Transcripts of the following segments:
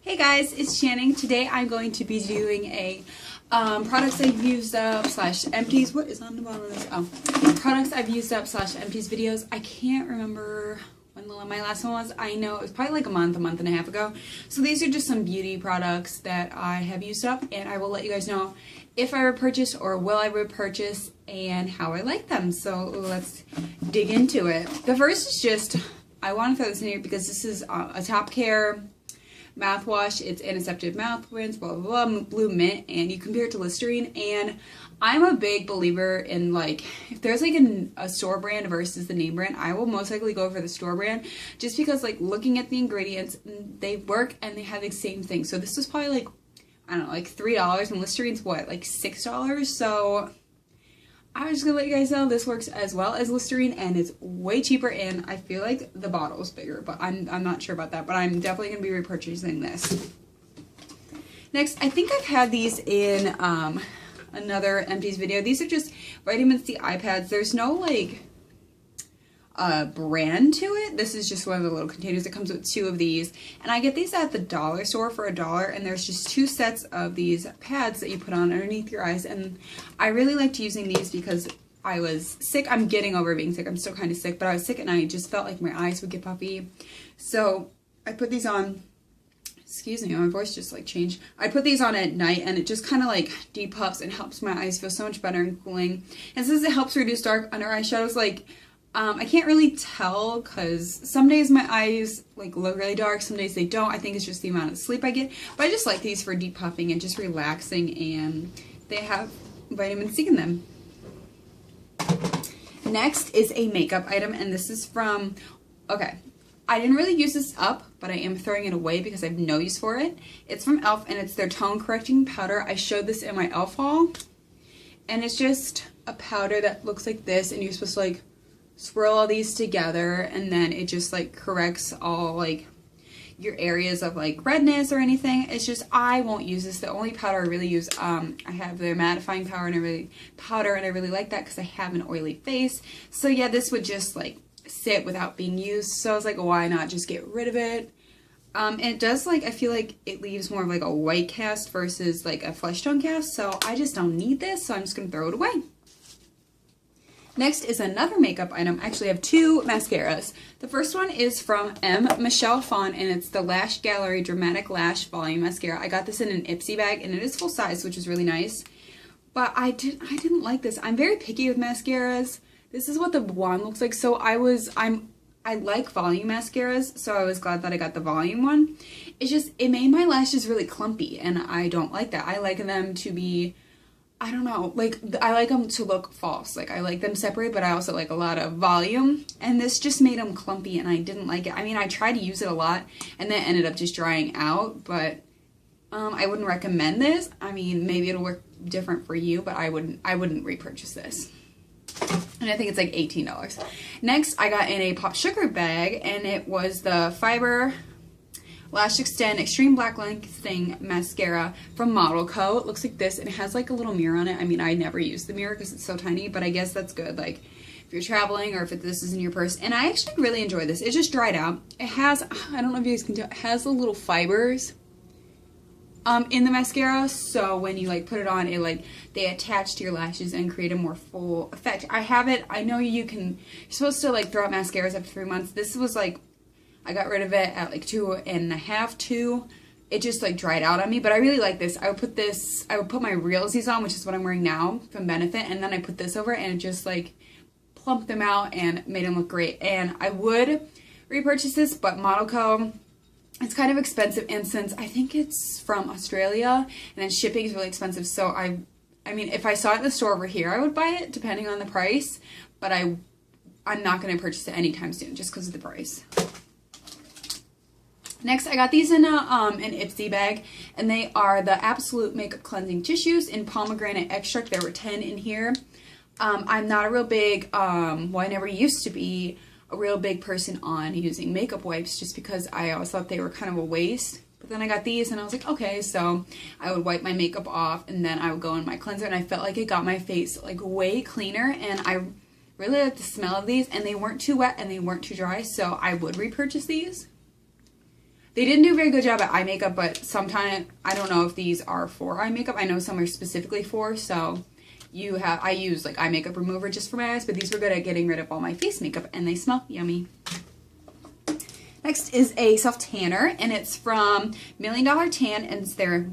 Hey guys, it's Channing. Today I'm going to be doing a products I've used up / empties. What is on the bottom of this? Oh, products I've used up / empties videos. I can't remember when my last one was. I know it was probably like a month and a half ago. So these are just some beauty products that I have used up, and I will let you guys know if I repurchase or will I repurchase and how I like them. So let's dig into it. The first is just, I want to throw this in here because this is a Top Care mouthwash. It's antiseptic mouth rinse, blah blah blah, blue mint, and you compare it to Listerine. And I'm a big believer in, like, if there's like a store brand versus the name brand, I will most likely go for the store brand, just because, like, looking at the ingredients, they work and they have the same thing. So this was probably like, I don't know, like $3, and Listerine's what, like $6. So I was just gonna let you guys know this works as well as Listerine, and it's way cheaper, and I feel like the bottle is bigger, but I'm not sure about that, but I'm definitely gonna be repurchasing this. Next, I think I've had these in another Empties video. These are just vitamin C eye pads. There's no like brand to it. This is just one of the little containers. It comes with 2 of these, and I get these at the dollar store for $1, and there's just 2 sets of these pads that you put on underneath your eyes. And I really liked using these because I was sick. I'm getting over being sick. I'm still kind of sick, but I was sick at night. It just felt like my eyes would get puffy, so I put these on. Excuse me, my voice just like changed. I put these on at night, and it just kind of like depuffs and helps my eyes feel so much better and cooling. And since it helps reduce dark under eye shadows, like, I can't really tell because some days my eyes like look really dark, some days they don't. I think it's just the amount of sleep I get. But I just like these for depuffing and just relaxing, and they have vitamin C in them. Next is a makeup item, and this is from, okay, I didn't really use this up, but I am throwing it away because I have no use for it. It's from e.l.f. and it's their tone correcting powder. I showed this in my e.l.f. haul, and it's just a powder that looks like this, and you're supposed to like swirl all these together, and then it just like corrects all like your areas of like redness or anything. It's just, I won't use this. The only powder I really use, I have their mattifying powder, and I really like that because I have an oily face. So yeah, this would just like sit without being used. So I was like, why not just get rid of it? And it does, like, I feel like it leaves more of like a white cast versus like a flesh tone cast. So I just don't need this. So I'm just gonna throw it away. Next is another makeup item. I actually have 2 mascaras. The first one is from M. Michelle Phan, and it's the Lash Gallery Dramatic Lash Volume Mascara. I got this in an Ipsy bag, and it is full size, which is really nice. But I didn't like this. I'm very picky with mascaras. This is what the wand looks like. So I like volume mascaras, so I was glad that I got the volume one. It's just, it made my lashes really clumpy, and I don't like that. I like them to be, I don't know, like, I like them to look false. Like, I like them separate, but I also like a lot of volume. And this just made them clumpy, and I didn't like it. I mean, I tried to use it a lot, and then ended up just drying out. But I wouldn't recommend this. I mean, maybe it'll work different for you, but I wouldn't repurchase this. And I think it's like $18. Next, I got in a Pop Sugar bag, and it was the Fiber Lash Extend Extreme Black Lengthening Mascara from Model Co. It looks like this, and it has like a little mirror on it. I mean, I never use the mirror because it's so tiny, but I guess that's good, like, if you're traveling or if this is in your purse. And I actually really enjoy this. It just dried out. It has, I don't know if you guys can tell, it has the little fibers in the mascara, so when you like put it on, it like, they attach to your lashes and create a more full effect. I have it, I know you're supposed to like throw out mascaras after 3 months. This was like, I got rid of it at like 2.5, 2. It just like dried out on me, but I really like this. I would put my Realsies on, which is what I'm wearing now from Benefit, and then I put this over it, and it just like plumped them out and made them look great. And I would repurchase this, but Model Co., it's kind of expensive, and since I think it's from Australia, and then shipping is really expensive, so I mean, if I saw it in the store over here, I would buy it depending on the price, but I'm not going to purchase it anytime soon just because of the price. Next, I got these in an Ipsy bag, and they are the Absolute Makeup Cleansing Tissues in Pomegranate Extract. There were 10 in here. I'm not a real big, well, I never used to be a real big person on using makeup wipes just because I always thought they were kind of a waste. But then I got these, and I was like, okay, so I would wipe my makeup off, and then I would go in my cleanser, and I felt like it got my face like way cleaner, and I really like the smell of these, and they weren't too wet and they weren't too dry, so I would repurchase these. They didn't do a very good job at eye makeup, but sometimes, I don't know if these are for eye makeup. I know some are specifically for, so I use like eye makeup remover just for my eyes, but these were good at getting rid of all my face makeup, and they smell yummy. Next is a self tanner, and it's from Million Dollar Tan, and it's their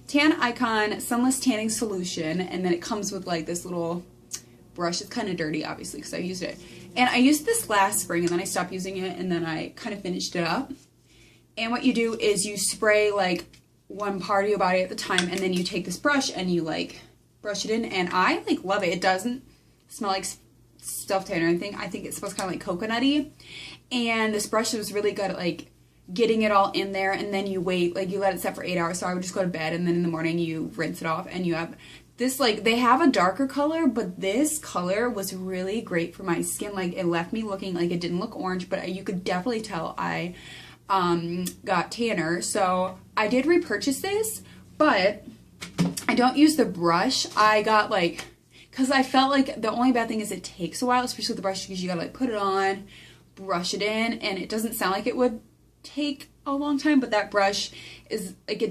Tan Icon Sunless Tanning Solution, and then it comes with like this little brush. It's kind of dirty, obviously, because I used it. And I used this last spring, and then I stopped using it, and then I kind of finished it up. And what you do is you spray like one part of your body at the time, and then you take this brush and you like brush it in, and I like love it. It doesn't smell like self tanner or anything. I think it smells kind of like coconutty. And this brush was really good at like getting it all in there, and then you wait, like you let it set for 8 hours. So I would just go to bed, and then in the morning you rinse it off, and you have this, like, they have a darker color, but this color was really great for my skin. Like, it left me looking like it didn't look orange, but you could definitely tell I got tanner. So I did repurchase this, but I don't use the brush. I got like, because I felt like the only bad thing is it takes a while, especially with the brush, because you gotta like put it on, brush it in, and it doesn't sound like it would take a long time, but that brush is like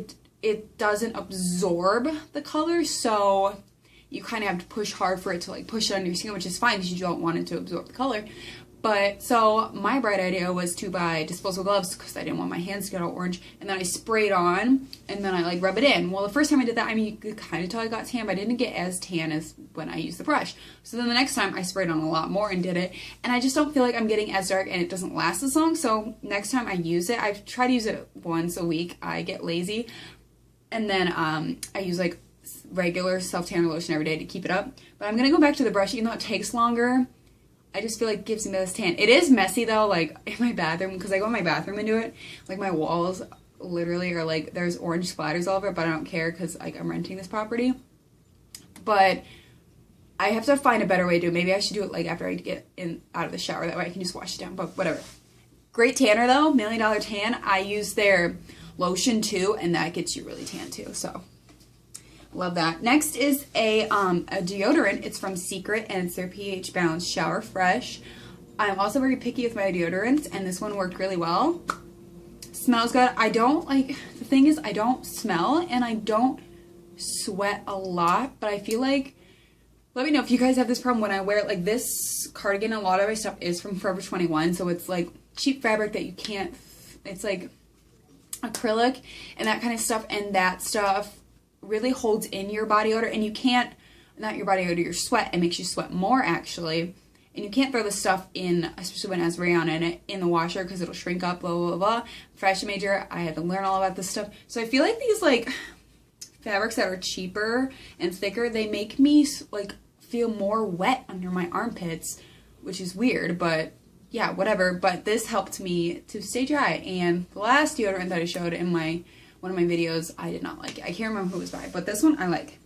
it doesn't absorb the color, so you kind of have to push hard for it to like push it under your skin, which is fine because you don't want it to absorb the color. But so my bright idea was to buy disposable gloves because I didn't want my hands to get all orange, and then I sprayed on and then I like rub it in. Well, the first time I did that, I mean, you could kind of tell I got tan, but I didn't get as tan as when I used the brush. So then the next time I sprayed on a lot more and did it, and I just don't feel like I'm getting as dark, and it doesn't last as long. So next time I use it, I try to use it once a week. I get lazy, and then I use like regular self-tanner lotion every day to keep it up. But I'm gonna go back to the brush, even though it takes longer. I just feel like it gives me this tan. It is messy though, like in my bathroom, because I go in my bathroom and do it. Like my walls literally are like, there's orange splatters all over it, but I don't care because like I'm renting this property. But I have to find a better way to do it. Maybe I should do it like after I get out of the shower. That way I can just wash it down, but whatever. Great tanner though, Million Dollar Tan. I use their lotion too, and that gets you really tan too, so love that. Next is a deodorant. It's from Secret, and it's their pH Balanced Shower Fresh. I'm also very picky with my deodorants, and this one worked really well. Smells good. I don't like, the thing is I don't smell and I don't sweat a lot, but I feel like, let me know if you guys have this problem when I wear it. Like this cardigan, a lot of my stuff is from Forever 21, so it's like cheap fabric that you can't, it's like acrylic and that kind of stuff, and that stuff really holds in your body odor, and you can't, not your body odor, your sweat. It makes you sweat more actually, and you can't throw the stuff in, especially when it has rayon in it, in the washer because it'll shrink up, blah blah blah. Fashion major, I had to learn all about this stuff. So I feel like these like fabrics that are cheaper and thicker, they make me like feel more wet under my armpits, which is weird, but yeah, whatever. But this helped me to stay dry. And the last deodorant that I showed in one of my videos, I did not like it. I can't remember who it was by, but this one I like.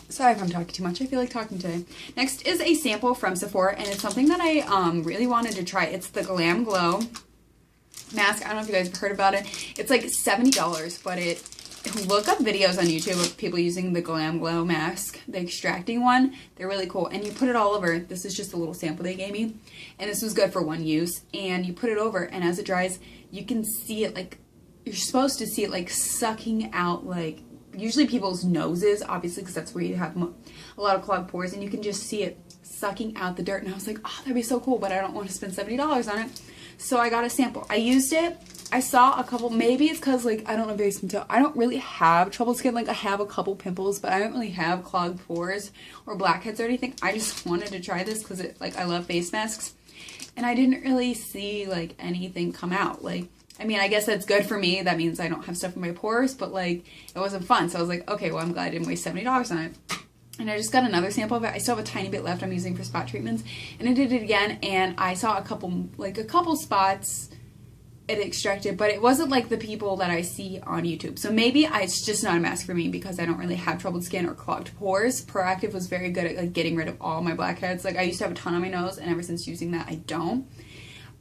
Sorry if I'm talking too much. I feel like talking today. Next is a sample from Sephora, and it's something that I really wanted to try. It's the Glam Glow mask. I don't know if you guys have heard about it. It's like $70, but look up videos on YouTube of people using the Glam Glow mask, the extracting one. They're really cool, and you put it all over. This is just a little sample they gave me, and this was good for one use. And you put it over, and as it dries, you can see it like, you're supposed to see it like sucking out, like usually people's noses, obviously, because that's where you have a lot of clogged pores, and you can just see it sucking out the dirt. And I was like, oh, that'd be so cool, but I don't want to spend $70 on it. So I got a sample. I used it. I saw a couple, maybe it's because like, I don't know if you guys can tell, I don't really have troubled skin. Like I have a couple pimples, but I don't really have clogged pores or blackheads or anything. I just wanted to try this because it, like, I love face masks, and I didn't really see like anything come out. Like, I mean, I guess that's good for me. That means I don't have stuff in my pores, but like, it wasn't fun. So I was like, okay, well, I'm glad I didn't waste $70 on it. And I just got another sample of it. I still have a tiny bit left I'm using for spot treatments. And I did it again, and I saw a couple spots it extracted, but it wasn't like the people that I see on YouTube. So maybe it's just not a mask for me because I don't really have troubled skin or clogged pores. Proactive was very good at like getting rid of all my blackheads. Like I used to have a ton on my nose, and ever since using that, I don't.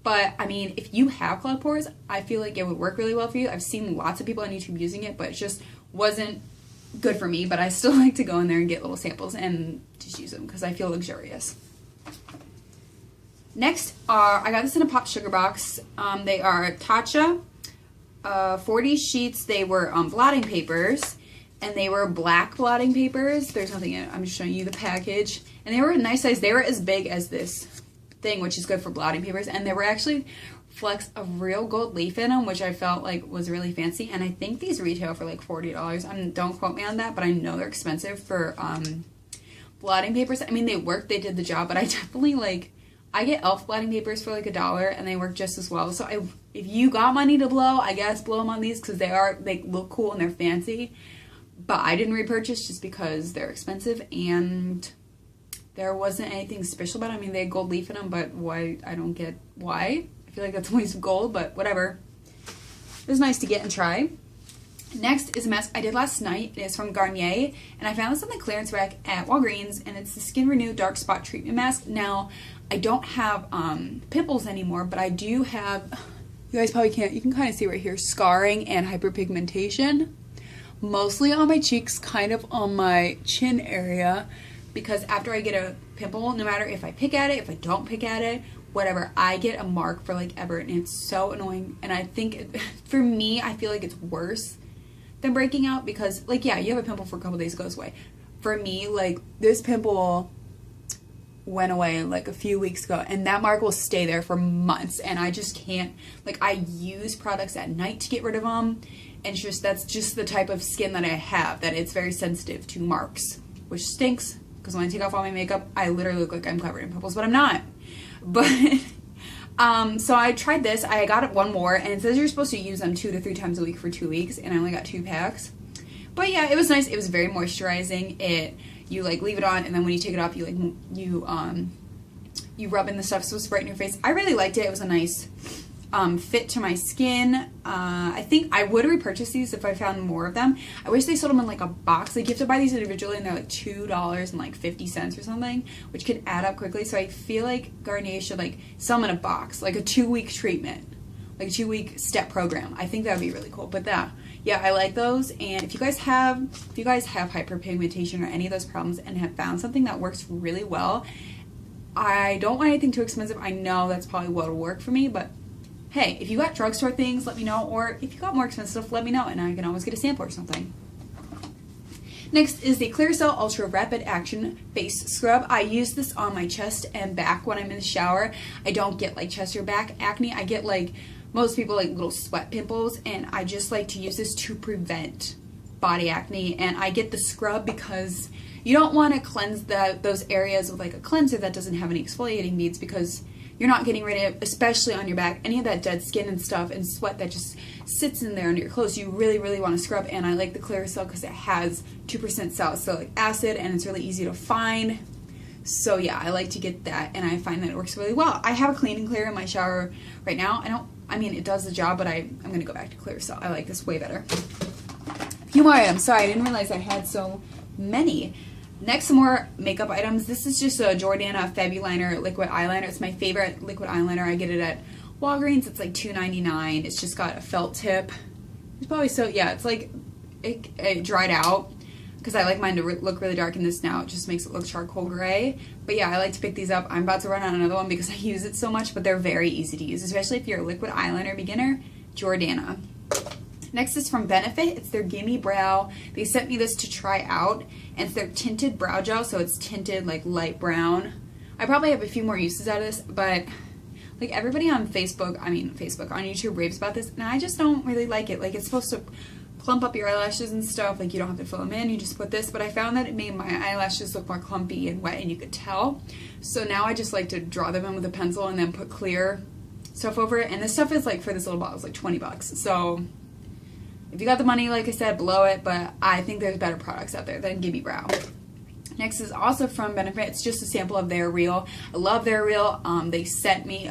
But, I mean, if you have clogged pores, I feel like it would work really well for you. I've seen lots of people on YouTube using it, but it just wasn't good for me. But I still like to go in there and get little samples and just use them because I feel luxurious. Next are, I got this in a pop sugar box. They are Tatcha 40 sheets. They were blotting papers, and they were black blotting papers. There's nothing in it. I'm just showing you the package. And they were a nice size. They were as big as this thing, which is good for blotting papers. And they were actually flecks of real gold leaf in them, which I felt like was really fancy. And I think these retail for like $40. Don't quote me on that, but I know they're expensive for blotting papers. I mean, they worked, they did the job, but I definitely like, I get e.l.f. blotting papers for like $1 and they work just as well. So if you got money to blow, I guess blow them on these because they look cool and they're fancy. But I didn't repurchase just because they're expensive and there wasn't anything special about it. I mean, they had gold leaf in them, but why? I don't get why. I feel like that's a waste of gold, but whatever. It was nice to get and try. Next is a mask I did last night. It is from Garnier, and I found this on the clearance rack at Walgreens, and it's the Skin Renew Dark Spot Treatment Mask. Now, I don't have pimples anymore, but I do have, you guys probably can't, you can kind of see right here, scarring and hyperpigmentation. Mostly on my cheeks, kind of on my chin area, because after I get a pimple, no matter if I pick at it, if I don't pick at it, whatever, I get a mark for like ever, and it's so annoying. And I think for me, I feel like it's worse than breaking out because, like, yeah, you have a pimple for a couple days, it goes away. For me, like, this pimple went away like a few weeks ago, and that mark will stay there for months, and I just can't, like, I use products at night to get rid of them, and it's just, that's just the type of skin that I have, that it's very sensitive to marks, which stinks, because when I take off all my makeup, I literally look like I'm covered in pimples, but I'm not. But so I tried this. I got one more, and it says you're supposed to use them 2 to 3 times a week for 2 weeks, and I only got 2 packs. But yeah, it was nice. It was very moisturizing. You like leave it on, and then when you take it off, you rub in the stuff so it's right in your face. I really liked it. It was a nice fit to my skin. I think I would repurchase these if I found more of them. I wish they sold them in like a box. Like, you have to buy these individually, and they're like $2.50 or something, which could add up quickly. So I feel like Garnier should like sell them in a box, like a 2-week treatment, like a 2-week step program. I think that would be really cool. But yeah, I like those. And if you guys have hyperpigmentation or any of those problems and have found something that works really well, I don't want anything too expensive. I know that's probably what will work for me, but hey, if you got drugstore things, let me know, or if you got more expensive stuff, let me know, and I can always get a sample or something. Next is the Clearasil Ultra Rapid Action Face Scrub. I use this on my chest and back when I'm in the shower. I don't get like chest or back acne. I get, like most people, like little sweat pimples, and I just like to use this to prevent body acne. And I get the scrub because you don't want to cleanse those areas with like a cleanser that doesn't have any exfoliating beads, because you're not getting rid of, especially on your back, any of that dead skin and stuff and sweat that just sits in there under your clothes. You really, really want to scrub, and I like the Clearasil because it has 2% salicylic acid, and it's really easy to find. So yeah, I like to get that, and I find that it works really well. I have a Clean and Clear in my shower right now. I mean, it does the job, but I'm going to go back to Clearasil. I like this way better. A few more items. Sorry, I didn't realize I had so many. Next, some more makeup items. This is just a Jordana Fabuliner liquid eyeliner. It's my favorite liquid eyeliner. I get it at Walgreens. It's like $2.99. It's just got a felt tip. It's probably so, yeah, it's like, it dried out because I like mine to look really dark, and this now it just makes it look charcoal gray. But yeah, I like to pick these up. I'm about to run out another one because I use it so much, but they're very easy to use, especially if you're a liquid eyeliner beginner. Jordana. Next is from Benefit. It's their Gimme Brow. They sent me this to try out, and it's their tinted brow gel, so it's tinted like light brown. I probably have a few more uses out of this, but like everybody on Facebook, on YouTube raves about this, and I just don't really like it. Like, it's supposed to plump up your eyelashes and stuff. Like, you don't have to fill them in, you just put this, but I found that it made my eyelashes look more clumpy and wet, and you could tell. So now I just like to draw them in with a pencil and then put clear stuff over it, and this stuff is like, for this little bottle, it's like 20 bucks. So if you got the money, like I said, blow it, but I think there's better products out there than Gimme Brow. Next is also from Benefit. It's just a sample of their reel. I love their reel. They sent me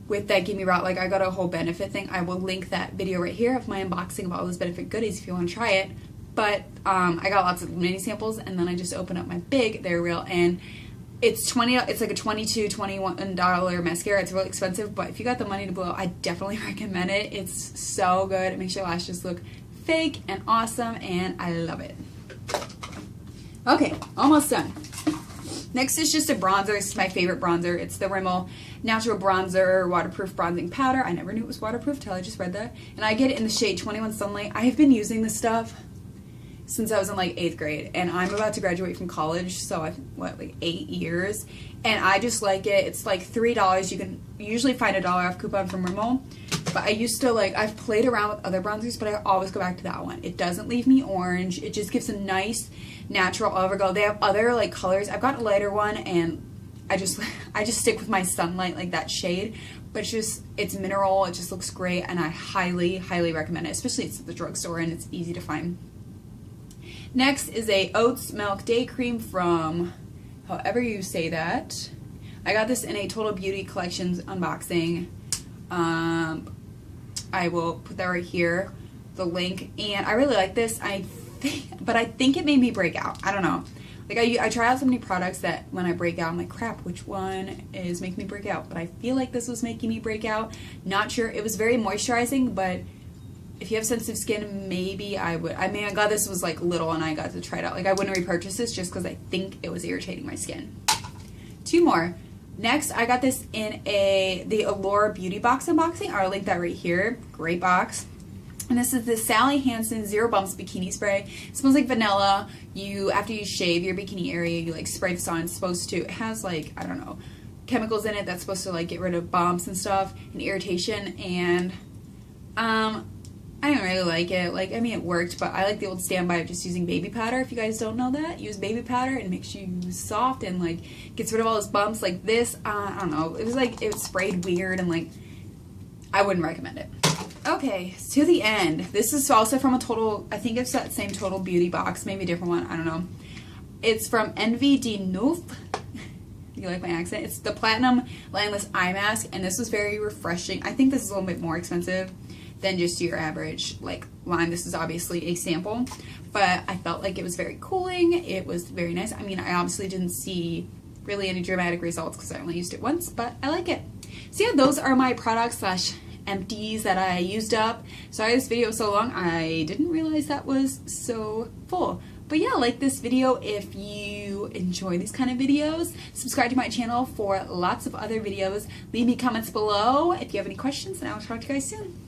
with that Gimme Brow, like I got a whole Benefit thing. I will link that video right here of my unboxing of all those Benefit goodies if you want to try it. But I got lots of mini samples, and then I just opened up my big their reel, and it's it's like a $22, $21 mascara. It's really expensive, but if you got the money to blow, I definitely recommend it. It's so good. It makes your lashes look fake and awesome, and I love it. Okay, almost done. Next is just a bronzer. This is my favorite bronzer. It's the Rimmel Natural Bronzer Waterproof Bronzing Powder. I never knew it was waterproof till I just read that. And I get it in the shade 21 Sunlight. I have been using this stuff since I was in like 8th grade, and I'm about to graduate from college, so I've, like 8 years, and I just like it. It's like $3. You can usually find a $1 off coupon from Rimmel, but I used to like, I've played around with other bronzers, but I always go back to that one. It doesn't leave me orange. It just gives a nice natural overglow. They have other like colors. I've got a lighter one, and I just stick with my Sunlight, like that shade, but it's mineral. It just looks great, and I highly recommend it, especially it's at the drugstore and it's easy to find. Next is a oats milk day cream from however you say that. I got this in a Total Beauty Collections unboxing. I will put that right here, the link, and I really like this. But I think it made me break out. I don't know. Like I try out so many products that when I break out, I'm like, crap, which one is making me break out? But I feel like this was making me break out. Not sure. It was very moisturizing, but if you have sensitive skin, maybe I would. I mean, I got this was like little, and I got to try it out. Like I wouldn't repurchase this just because I think it was irritating my skin. 2 more. Next, I got this in the Allure Beauty Box unboxing. I'll link that right here. Great box. And this is the Sally Hansen Zero Bumps Bikini Spray. It smells like vanilla. After you shave your bikini area, you like spray this on. It's supposed to, it has like, I don't know, chemicals in it that's supposed to like get rid of bumps and stuff and irritation. And I didn't really like it. Like, I mean, it worked, but I like the old standby of just using baby powder. If you guys don't know that, use baby powder and it makes you soft and like gets rid of all those bumps. Like this, I don't know. It was like, it sprayed weird and like, I wouldn't recommend it. Okay, to the end. This is also from a Total, I think it's that same Total Beauty box, maybe a different one, I don't know. It's from Envie de Neuf. You like my accent? It's the Platinum Lineless Eye Mask, and this was very refreshing. I think this is a little bit more expensive than just your average like line. This is obviously a sample, but I felt like it was very cooling. It was very nice. I mean, I obviously didn't see really any dramatic results because I only used it once, but I like it. So yeah, those are my products slash empties that I used up. Sorry this video was so long. I didn't realize that was so full. But yeah, like this video if you enjoy these kind of videos. Subscribe to my channel for lots of other videos. Leave me comments below if you have any questions, and I'll talk to you guys soon.